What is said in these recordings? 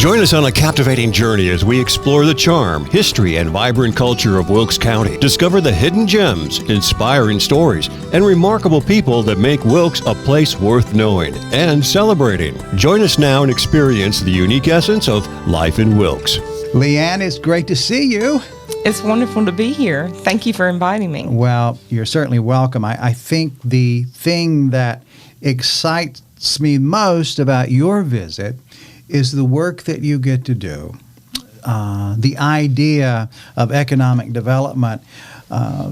Join us on a captivating journey as we explore the charm, history, and vibrant culture of Wilkes County. Discover the hidden gems, inspiring stories, and remarkable people that make Wilkes a place worth knowing and celebrating. Join us now and experience the unique essence of life in Wilkes. LeeAnn, it's great to see you. It's wonderful to be here. Thank you for inviting me. Well, you're certainly welcome. I think the thing that excites me most about your visit is the work that you get to do. The idea of economic development,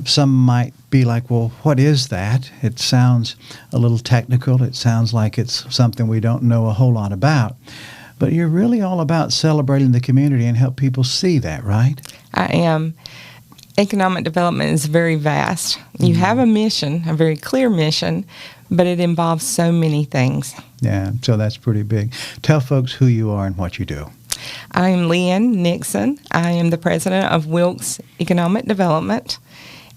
some might be like, well, what is that? It sounds a little technical. It sounds like it's something we don't know a whole lot about. But you're really all about celebrating the community and help people see that, right? I am. Economic development is very vast. You have a mission, a very clear mission, but it involves so many things. Yeah, so that's pretty big. Tell folks who you are and what you do. I am LeeAnn Nixon. I am the president of Wilkes Economic Development,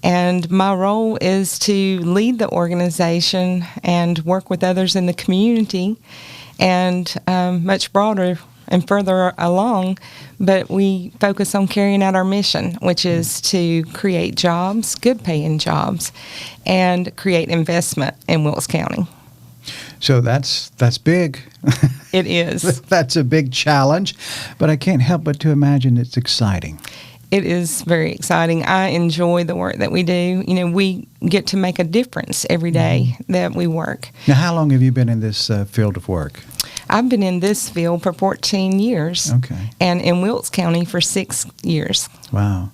and my role is to lead the organization and work with others in the community and much broader and further along, but we focus on carrying out our mission, which is to create jobs, good-paying jobs, and create investment in Wilkes County. So that's big. It is. That's a big challenge, but I can't help but to imagine it's exciting. It is very exciting. I enjoy the work that we do. You know, we get to make a difference every day that we work. Now, how long have you been in this field of work? I've been in this field for 14 years. Okay. And in Wilkes County for 6 years. Wow.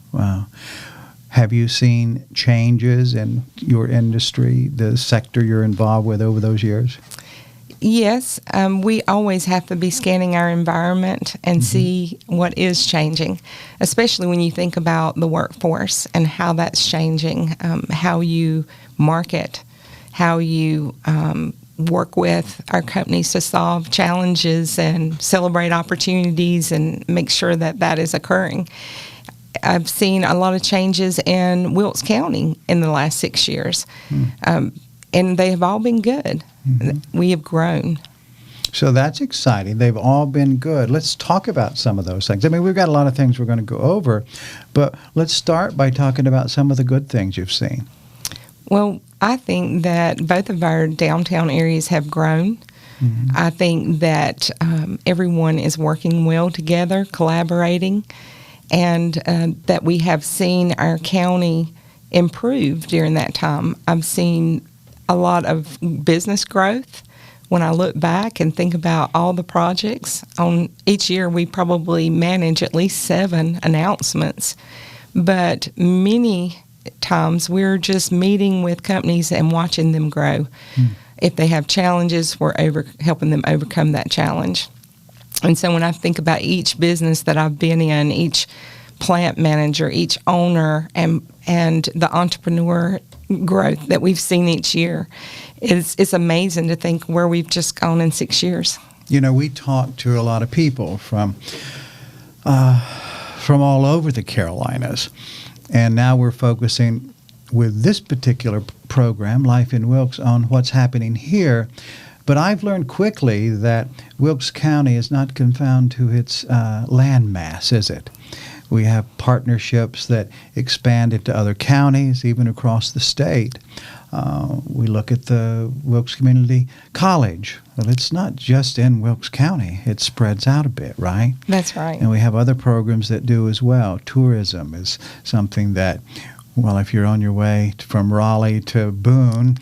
Have you seen changes in your industry, the sector you're involved with over those years? Yes, we always have to be scanning our environment and see what is changing, especially when you think about the workforce and how that's changing, how you market, how you work with our companies to solve challenges and celebrate opportunities and make sure that that is occurring. I've seen a lot of changes in Wilkes County in the last 6 years, and they have all been good. We have grown. So that's exciting. They've all been good. Let's talk about some of those things. I mean, we've got a lot of things we're going to go over, but let's start by talking about some of the good things you've seen. Well, I think that both of our downtown areas have grown. I think that everyone is working well together, collaborating, and that we have seen our county improve during that time. I've seen a lot of business growth. When I look back and think about all the projects, on each year we probably manage at least 7 announcements, but many times we're just meeting with companies and watching them grow. If they have challenges, we're helping them overcome that challenge. And so when I think about each business that I've been in, each plant manager, each owner, and the entrepreneur growth that we've seen each year, it's amazing to think where we've just gone in 6 years. You know, we talk to a lot of people from all over the Carolinas, and now we're focusing with this particular program, Life in Wilkes, on what's happening here. But I've learned quickly that Wilkes County is not confined to its land mass, is it? We have partnerships that expand into other counties, even across the state. We look at the Wilkes Community College. Well, it's not just in Wilkes County. It spreads out a bit, right? That's right. And we have other programs that do as well. Tourism is something that, well, if you're on your way from Raleigh to Boone,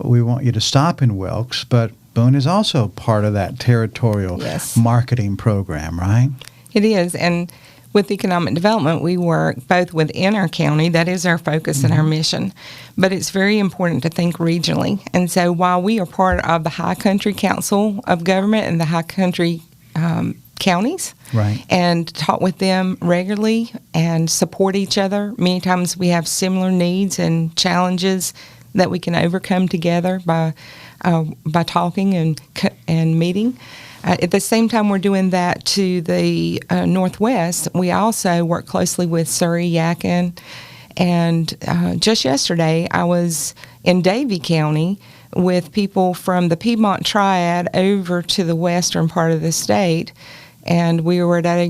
we want you to stop in Wilkes, but Boone is also part of that territorial marketing program, right? It is, and with economic development, we work both within our county, that is our focus and our mission, but it's very important to think regionally. And so while we are part of the High Country Council of Government and the High Country counties, and talk with them regularly and support each other, many times we have similar needs and challenges that we can overcome together by talking and meeting. At the same time we're doing that to the northwest, we also work closely with Surrey, Yadkin, and just yesterday I was in Davie County with people from the Piedmont Triad over to the western part of the state, And we were at a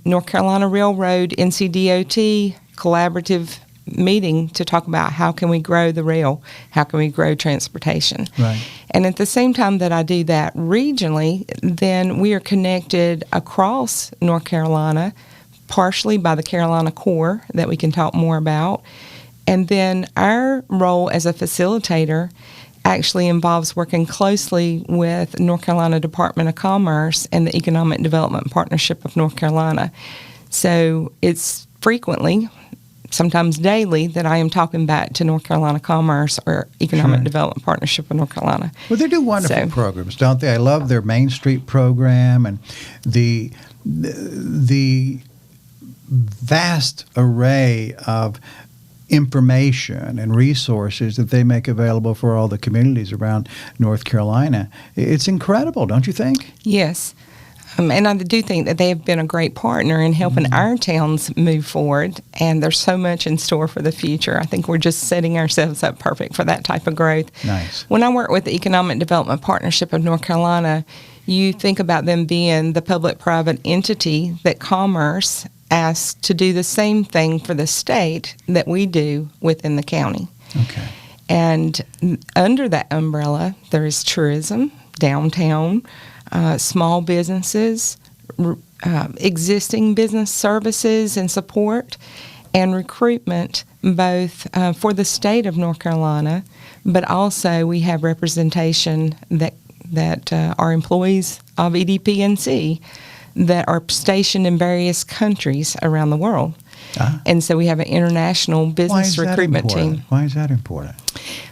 North Carolina Railroad NCDOT collaborative meeting to talk about how can we grow the rail, how can we grow transportation. Right. And at the same time that I do that regionally, then we are connected across North Carolina, partially by the Carolina Core that we can talk more about. And then our role as a facilitator actually involves working closely with North Carolina Department of Commerce and the Economic Development Partnership of North Carolina. So it's frequently, sometimes daily, that I am talking back to North Carolina Commerce or Economic Sure. Development Partnership of North Carolina. Well, they do wonderful programs, don't they? I love their Main Street program and the vast array of information and resources that they make available for all the communities around North Carolina. It's incredible, don't you think? Yes. And I do think that they have been a great partner in helping our towns move forward, and there's so much in store for the future. I think we're just setting ourselves up perfect for that type of growth. Nice. When I work with the Economic Development Partnership of North Carolina, you think about them being the public-private entity that Commerce asks to do the same thing for the state that we do within the county. Okay. And under that umbrella, there is tourism, downtown, small businesses, existing business services and support, and recruitment, both for the state of North Carolina, but also we have representation that are employees of EDPNC that are stationed in various countries around the world. And so we have an international business recruitment team. Why is that important?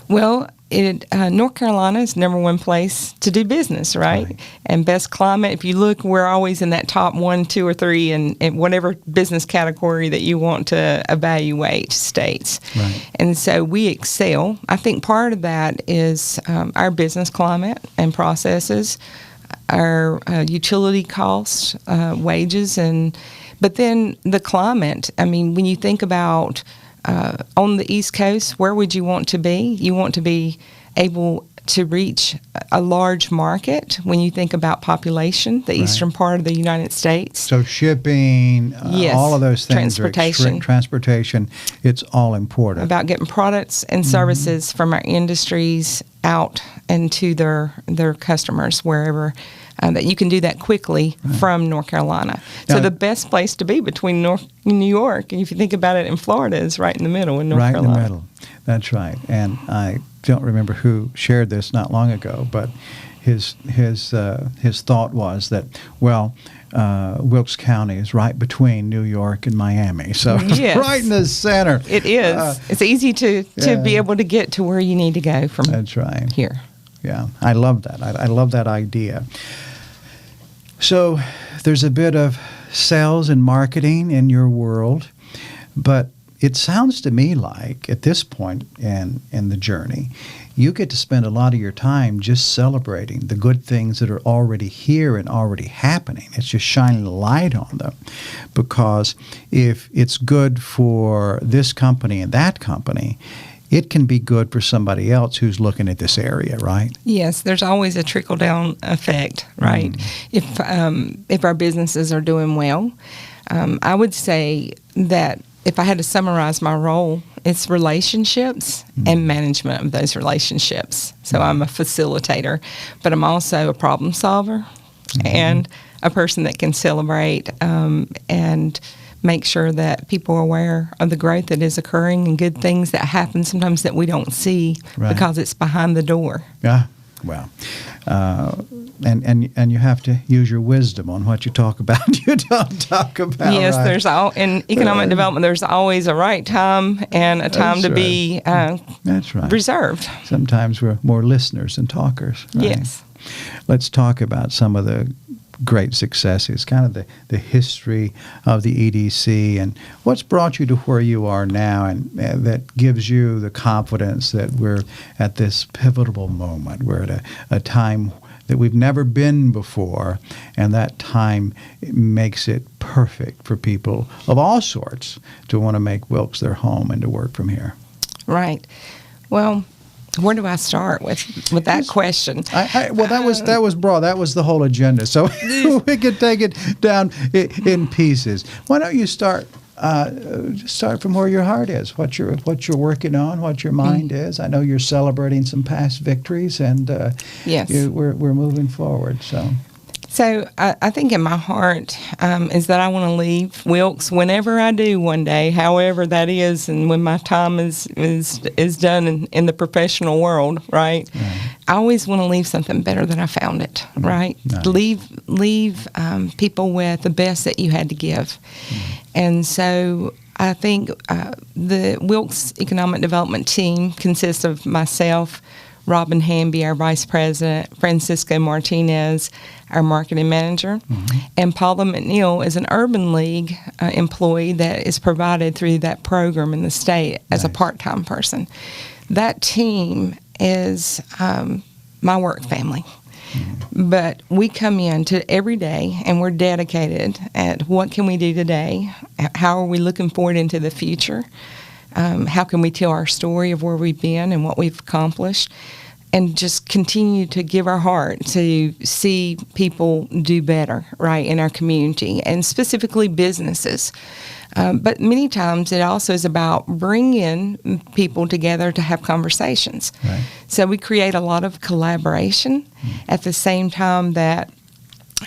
Well, North Carolina is number one place to do business, right? And best climate. If you look, we're always in that top 1, 2, or 3 in whatever business category that you want to evaluate states. Right. And so we excel. I think part of that is our business climate and processes, our utility costs, wages, but then the climate. I mean, when you think about on the East Coast, where would you want to be? You want to be able to reach a large market when you think about population, the eastern part of the United States. So shipping, yes, all of those things. Transportation. Transportation, it's all important. About getting products and services from our industries out and to their customers wherever. That you can do that quickly from North Carolina. So the best place to be between New York, and if you think about it in Florida, is right in the middle in North Carolina. Right in the middle. That's right. And I don't remember who shared this not long ago, but his thought was that, Wilkes County is right between New York and Miami. So yes, right in the center. It is. It's easy to be able to get to where you need to go from That's right. here. Yeah, I love that. I love that idea. So there's a bit of sales and marketing in your world, but it sounds to me like at this point in the journey, you get to spend a lot of your time just celebrating the good things that are already here and already happening. It's just shining a light on them, because if it's good for this company and that company, it can be good for somebody else who's looking at this area, right? Yes, there's always a trickle-down effect, right? If our businesses are doing well, I would say that if I had to summarize my role, it's relationships and management of those relationships. So I'm a facilitator, but I'm also a problem solver and a person that can celebrate and make sure that people are aware of the growth that is occurring and good things that happen sometimes that we don't see because it's behind the door. Yeah, well, and you have to use your wisdom on what you talk about. You don't talk about. Yes, there's in economic development. There's always a right time and a time to be that's right. reserved. Sometimes we're more listeners than talkers. Right? Yes. Let's talk about some of the great successes, kind of the history of the EDC and what's brought you to where you are now, and that gives you the confidence that we're at this pivotal moment. We're at a time that we've never been before, and that time makes it perfect for people of all sorts to want to make Wilkes their home and to work from here. Right. Well, Where do I start with that question? Well, that was broad. That was the whole agenda. So we could take it down in pieces. Why don't you start from where your heart is, what you're working on, what your mind is. I know you're celebrating some past victories, and yes, we're moving forward. So I think in my heart is that I want to leave Wilkes whenever I do one day, however that is, and when my time is done in the professional world, right? I always want to leave something better than I found it, right? Nice. Leave people with the best that you had to give. And so I think the Wilkes Economic Development Team consists of myself, Robin Hamby, our Vice President, Francisco Martinez, our Marketing Manager, and Paula McNeil is an Urban League employee that is provided through that program in the state as a part-time person. That team is my work family. But we come in to every day and we're dedicated at what can we do today, how are we looking forward into the future, how can we tell our story of where we've been and what we've accomplished, and just continue to give our heart to see people do better, right, in our community, and specifically businesses. But many times it also is about bringing people together to have conversations. Right. So we create a lot of collaboration at the same time that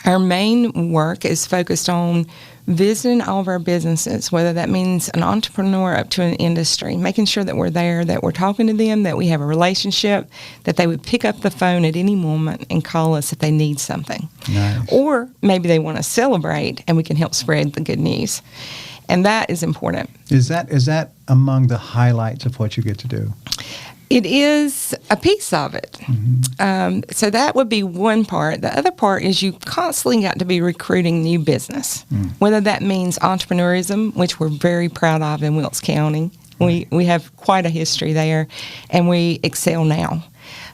our main work is focused on visiting all of our businesses, whether that means an entrepreneur up to an industry, making sure that we're there, that we're talking to them, that we have a relationship, that they would pick up the phone at any moment and call us if they need something. Nice. Or maybe they want to celebrate and we can help spread the good news. And that is important. Is that among the highlights of what you get to do? It is a piece of it. So that would be one part. The other part is you constantly got to be recruiting new business, whether that means entrepreneurism, which we're very proud of in Wilkes County. We have quite a history there, and we excel now.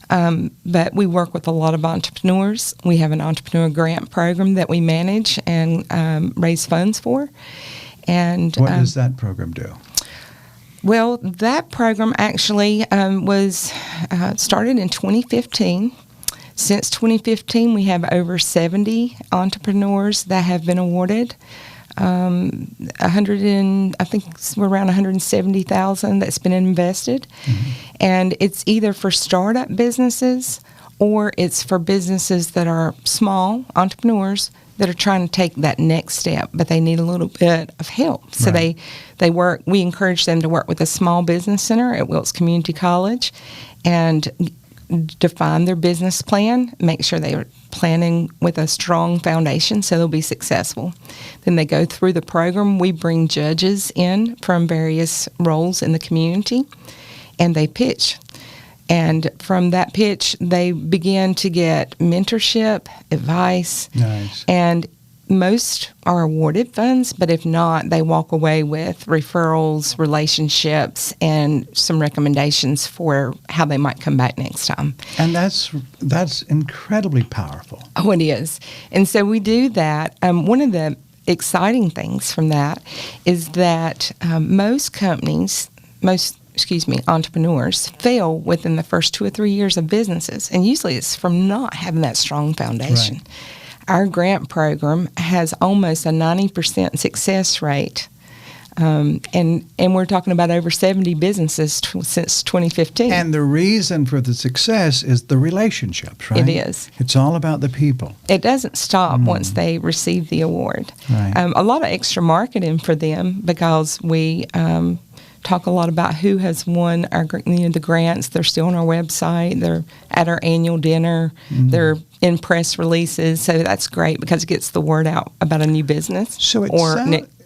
But we work with a lot of entrepreneurs. We have an entrepreneur grant program that we manage and raise funds for. And what does that program do? Well, that program actually was started in 2015. Since 2015, we have over 70 entrepreneurs that have been awarded. I think we're around 170,000 that's been invested, and it's either for startup businesses or it's for businesses that are small entrepreneurs that are trying to take that next step, but they need a little bit of help. So Right. we encourage them to work with a small business center at Wilkes Community College and define their business plan, make sure they are planning with a strong foundation so they'll be successful. Then they go through the program. We bring judges in from various roles in the community, and they pitch. And from that pitch, they begin to get mentorship, advice, Nice. and most are awarded funds, but if not, they walk away with referrals, relationships, and some recommendations for how they might come back next time. And that's incredibly powerful. Oh, it is. And so we do that. One of the exciting things from that is that entrepreneurs fail within the first 2 or 3 years of businesses. And usually it's from not having that strong foundation. Right. Our grant program has almost a 90% success rate. And we're talking about over 70 businesses since 2015. And the reason for the success is the relationships, right? It is. It's all about the people. It doesn't stop once they receive the award. Right. A lot of extra marketing for them because we talk a lot about who has won the grants. They're still on our website. They're at our annual dinner. They're in press releases. So that's great because it gets the word out about a new business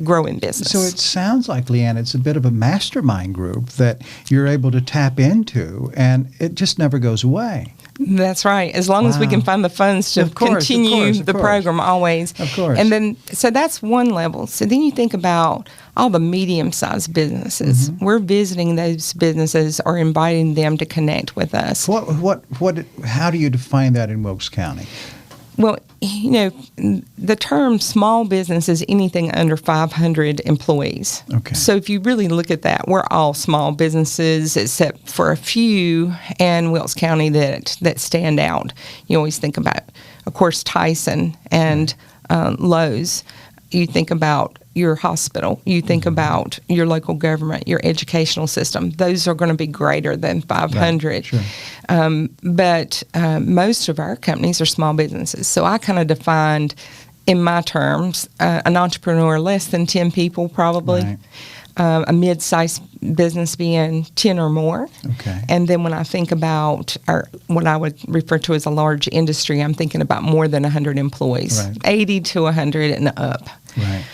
growing business. So it sounds like, LeeAnn, it's a bit of a mastermind group that you're able to tap into, and it just never goes away. That's right. As long as we can find the funds to continue the program always. Of course. And then, so that's one level. So then you think about all the medium-sized businesses. We're visiting those businesses or inviting them to connect with us. How do you define that in Wilkes County? Well, the term small business is anything under 500 employees. Okay. So if you really look at that, we're all small businesses except for a few in Wilkes County that stand out. You always think about, of course, Tyson and Lowe's. You think about your hospital. You think about your local government, your educational system. Those are going to be greater than 500. Right, sure. But most of our companies are small businesses. So I kind of defined, in my terms, an entrepreneur less than 10 people probably. Right. A mid-sized business being 10 or more. Okay. And then when I think about what I would refer to as a large industry, I'm thinking about more than 100 employees, Right. 80 to 100 and up. Right.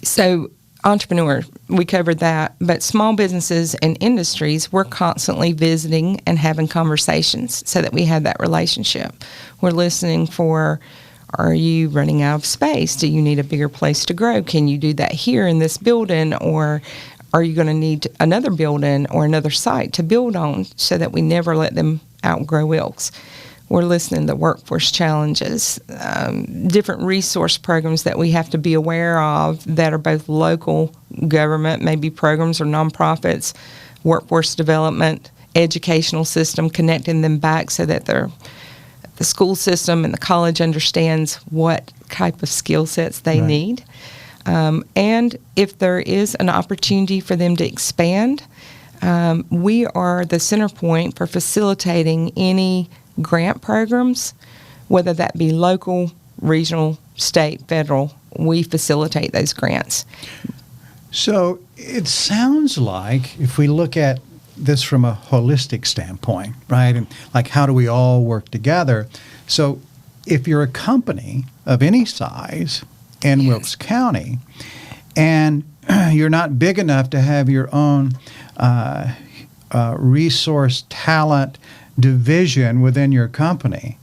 So entrepreneur, we covered that. But small businesses and industries, we're constantly visiting and having conversations so that we have that relationship. We're listening for, are you running out of space? Do you need a bigger place to grow? Can you do that here in this building? Or are you going to need another building or another site to build on so that we never let them outgrow Wilkes? We're listening to workforce challenges, different resource programs that we have to be aware of that are both local government, maybe programs or nonprofits, workforce development, educational system, connecting them back so that the school system and the college understands what type of skill sets they need. And if there is an opportunity for them to expand, we are the center point for facilitating any grant programs, whether that be local, regional, state, federal. We facilitate those grants. So it sounds like, if we look at this from a holistic standpoint, right, and like how do we all work together? So if you're a company of any size in Wilkes County and you're not big enough to have your own resource talent division within your company,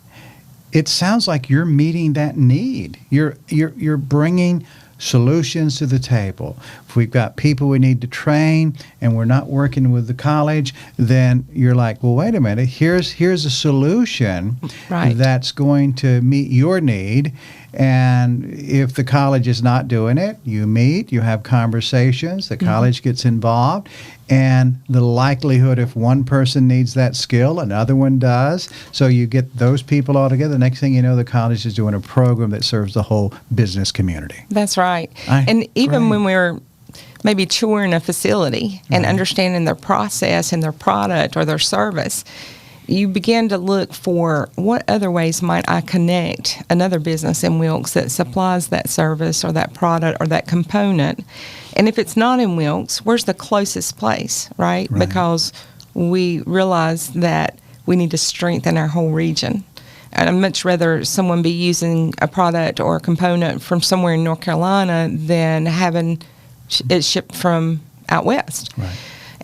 it sounds like you're meeting that need. You're bringing solutions to the table. If we've got people we need to train and we're not working with the college, then you're like, well, wait a minute, here's a solution that's going to meet your need. And if the college is not doing it, you meet, you have conversations, the college gets involved, and the likelihood if one person needs that skill, another one does. So you get those people all together. The next thing you know, the college is doing a program that serves the whole business community. That's right. And even when we're maybe touring a facility and understanding their process and their product or their service, you begin to look for what other ways might I connect another business in Wilkes that supplies that service or that product or that component. And if it's not in Wilkes, where's the closest place, right? Because we realize that we need to strengthen our whole region. And I'd much rather someone be using a product or a component from somewhere in North Carolina than having it shipped from out west. Right.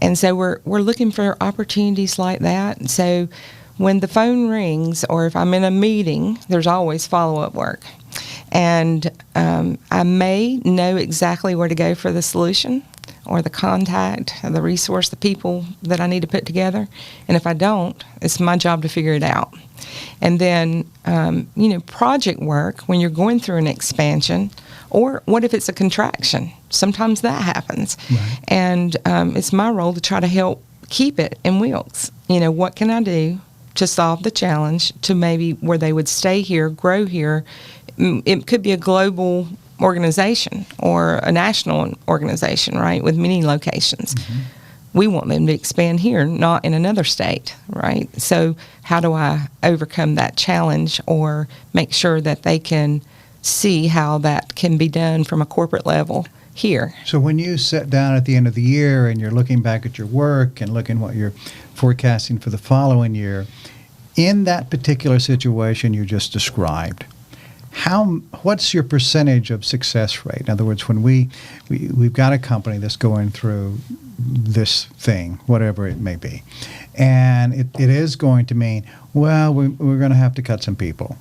And so we're looking for opportunities like that. So when the phone rings or if I'm in a meeting, there's always follow-up work. And I may know exactly where to go for the solution or the contact, the resource, the people that I need to put together. And if I don't, it's my job to figure it out. And then, project work, when you're going through an expansion, or what if it's a contraction? Sometimes that happens. Right. And it's my role to try to help keep it in Wilkes. What can I do to solve the challenge to maybe where they would stay here, grow here? It could be a global organization or a national organization, right, with many locations. We want them to expand here, not in another state, right? So how do I overcome that challenge or make sure that they can see how that can be done from a corporate level here? So when you sit down at the end of the year and you're looking back at your work and looking what you're forecasting for the following year, in that particular situation you just described, what's your percentage of success rate? In other words, when we've got a company that's going through this thing, whatever it may be, and it is going to mean, well, we're going to have to cut some people,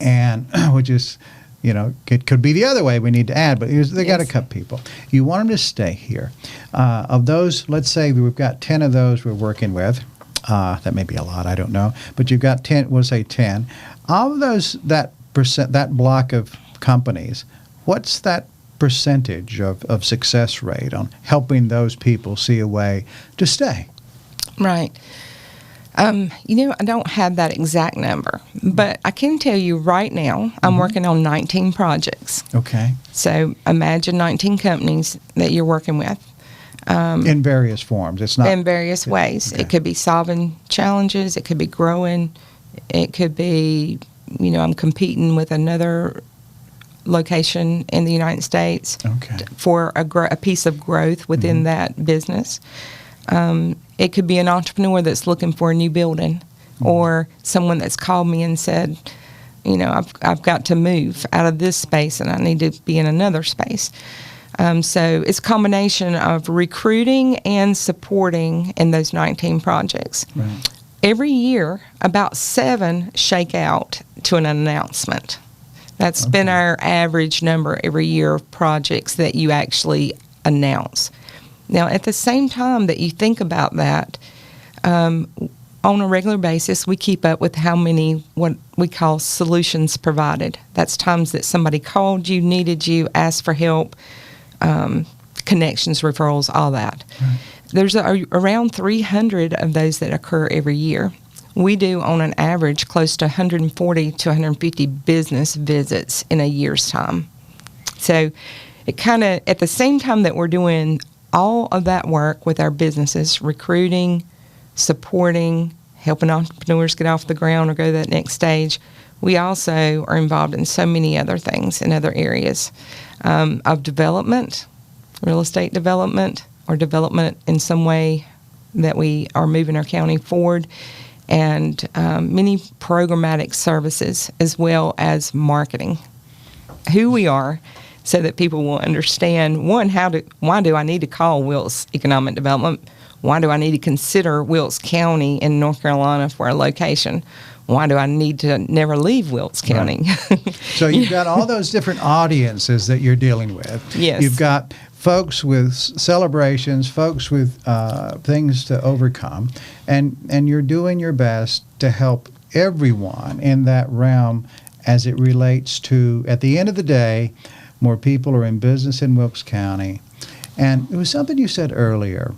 and which is, it could be the other way. We need to add, but they got to cut people. You want them to stay here. Of those, let's say we've got 10 of those we're working with. That may be a lot, I don't know. But you've got 10, we'll say 10. Of those, that block of companies, what's that percentage of success rate on helping those people see a way to stay? Right. I don't have that exact number, but I can tell you right now, I'm working on 19 projects. Okay. So imagine 19 companies that you're working with. In various forms. It's not in various ways. Okay. It could be solving challenges. It could be growing. It could be, I'm competing with another location in the United States for a piece of growth within that business. It could be an entrepreneur that's looking for a new building, or someone that's called me and said, I've got to move out of this space and I need to be in another space. So it's a combination of recruiting and supporting in those 19 projects. Right. Every year, about 7 shake out to an announcement. That's been our average number every year of projects that you actually announce. Now, at the same time that you think about that, on a regular basis, we keep up with how many what we call solutions provided. That's times that somebody called you, needed you, asked for help, connections, referrals, all that. Right. There's around 300 of those that occur every year. We do, on an average, close to 140 to 150 business visits in a year's time. So it kind of, at the same time that we're doing all of that work with our businesses, recruiting, supporting, helping entrepreneurs get off the ground or go to that next stage, we also are involved in so many other things in other areas of development, real estate development, or development in some way that we are moving our county forward, and many programmatic services, as well as marketing, who we are, so that people will understand, one, why do I need to call Wilkes Economic Development? Why do I need to consider Wilkes County in North Carolina for a location? Why do I need to never leave Wilkes County? Right. So you've got all those different audiences that you're dealing with. Yes. You've got folks with celebrations, folks with things to overcome, and you're doing your best to help everyone in that realm as it relates to, at the end of the day, more people are in business in Wilkes County. And it was something you said earlier,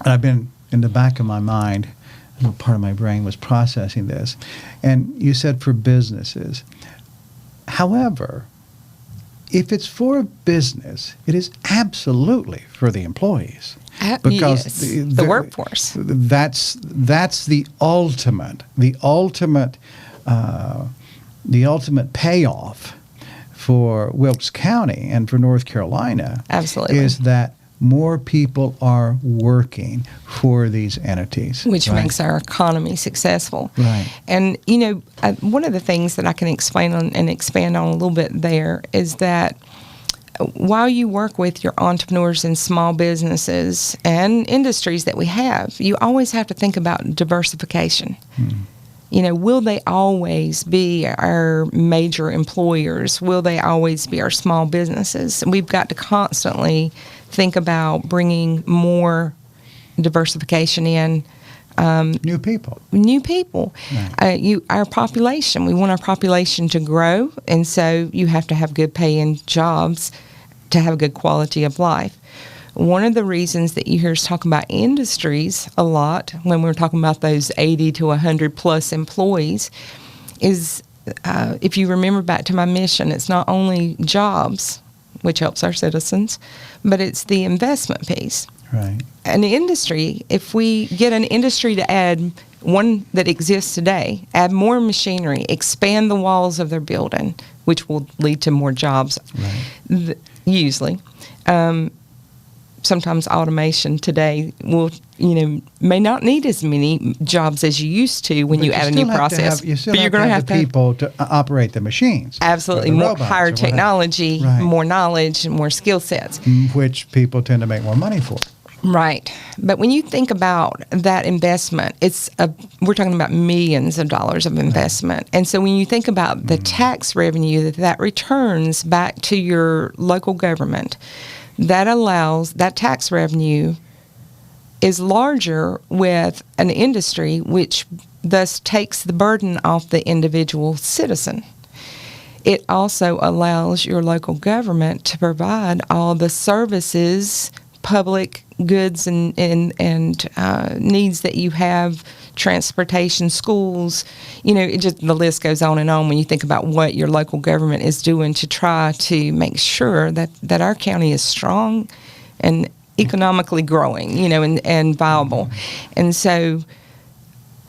and I've been in the back of my mind, a little part of my brain was processing this, and you said for businesses. However, if it's for a business, it is absolutely for the employees. Because the workforce. That's the ultimate payoff for Wilkes County and for North Carolina. Absolutely. Is that more people are working for these entities. Which makes our economy successful. Right. And, one of the things that I can explain on and expand on a little bit there is that while you work with your entrepreneurs and small businesses and industries that we have, you always have to think about diversification. Will they always be our major employers? Will they always be our small businesses? And we've got to constantly think about bringing more diversification in. New people. Right. Our population, we want our population to grow, and so you have to have good paying jobs to have a good quality of life. One of the reasons that you hear us talk about industries a lot when we're talking about those 80 to 100 plus employees is, if you remember back to my mission, it's not only jobs, which helps our citizens, but it's the investment piece. Right. An industry, if we get an industry to add one that exists today, add more machinery, expand the walls of their building, which will lead to more jobs, usually. Sometimes automation today will, may not need as many jobs as you used to when you add a new process. You still have to have the people to operate the machines. Absolutely. More higher technology, more knowledge, and more skill sets. Which people tend to make more money for. Right. But when you think about that investment, we're talking about millions of dollars of investment. Right. And so when you think about the tax revenue that returns back to your local government, that allows that tax revenue is larger with an industry, which thus takes the burden off the individual citizen. It also allows your local government to provide all the services, public goods and needs that you have, transportation, schools, it just, the list goes on and on when you think about what your local government is doing to try to make sure that our county is strong and economically growing, and viable. And so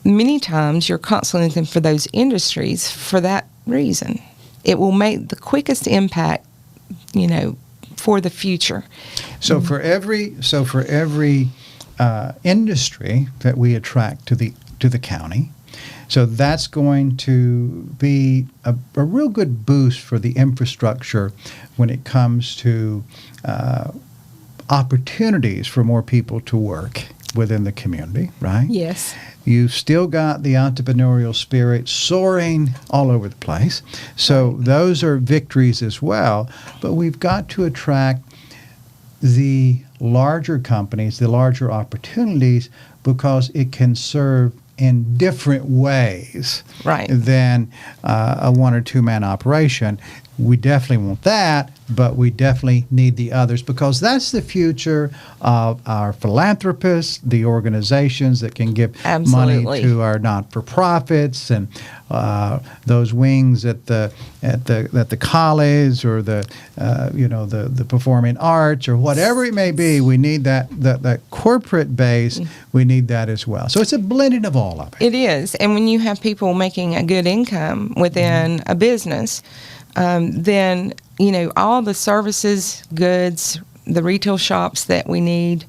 many times you're constantly looking for those industries for that reason. It will make the quickest impact, for the future. So for every industry that we attract to the county, so that's going to be a real good boost for the infrastructure when it comes to opportunities for more people to work within the community, right? Yes. You've still got the entrepreneurial spirit soaring all over the place. So those are victories as well. But we've got to attract the larger companies, the larger opportunities, because it can serve in different ways than a one or two man operation. We definitely want that, but we definitely need the others, because that's the future of our philanthropists, the organizations that can give money to our not-for-profits and those wings at the college or the performing arts or whatever it may be. We need that corporate base. We need that as well. So it's a blending of all of it. It is, and when you have people making a good income within a business, then all the services, goods, the retail shops that we need,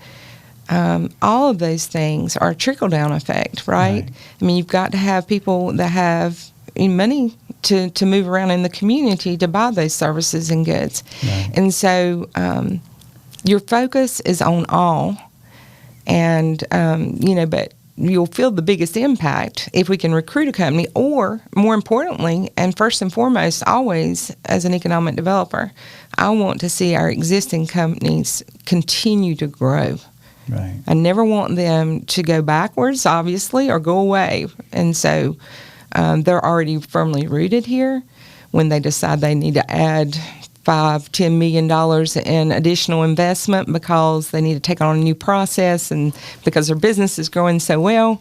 all of those things are a trickle-down effect, right? I mean, you've got to have people that have money to move around in the community to buy those services and goods. Right. And so your focus is on all, and, but you'll feel the biggest impact if we can recruit a company, or more importantly, and first and foremost, always as an economic developer, I want to see our existing companies continue to grow. Right. I never want them to go backwards, obviously, or go away. And so they're already firmly rooted here. When they decide they need to add $5-10 million in additional investment because they need to take on a new process and because their business is growing so well,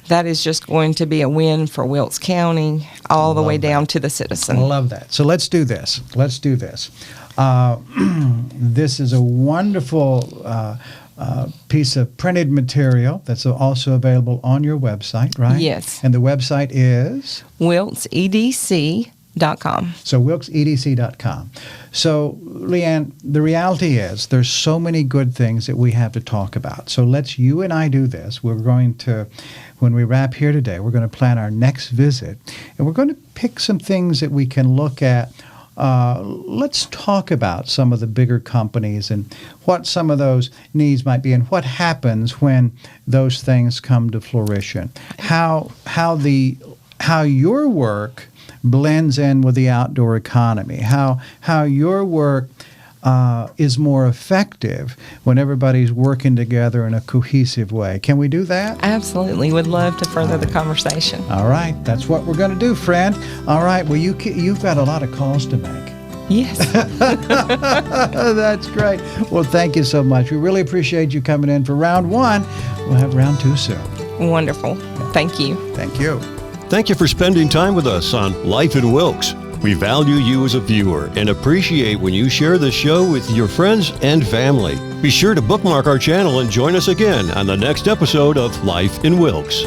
that is just going to be a win for Wilkes County all the way down to the citizen. I love that. So let's do this. This is a wonderful piece of printed material that's also available on your website, right? Yes. And the website is? WilkesEDC.com. So WilkesEDC.com. So, LeeAnn, the reality is there's so many good things that we have to talk about. So you and I do this. We're going to, when we wrap here today, we're going to plan our next visit, and we're going to pick some things that we can look at. Let's talk about some of the bigger companies and what some of those needs might be and what happens when those things come to fruition. How your work blends in with the outdoor economy, how your work is more effective when everybody's working together in a cohesive way. Can we do that? Absolutely. Would love to further the conversation. All right. That's what we're going to do, friend. All right. Well, you've got a lot of calls to make. Yes. That's great. Well, thank you so much. We really appreciate you coming in for round one. We'll have round two soon. Wonderful. Thank you. Thank you. Thank you for spending time with us on Life in Wilkes. We value you as a viewer and appreciate when you share the show with your friends and family. Be sure to bookmark our channel and join us again on the next episode of Life in Wilkes.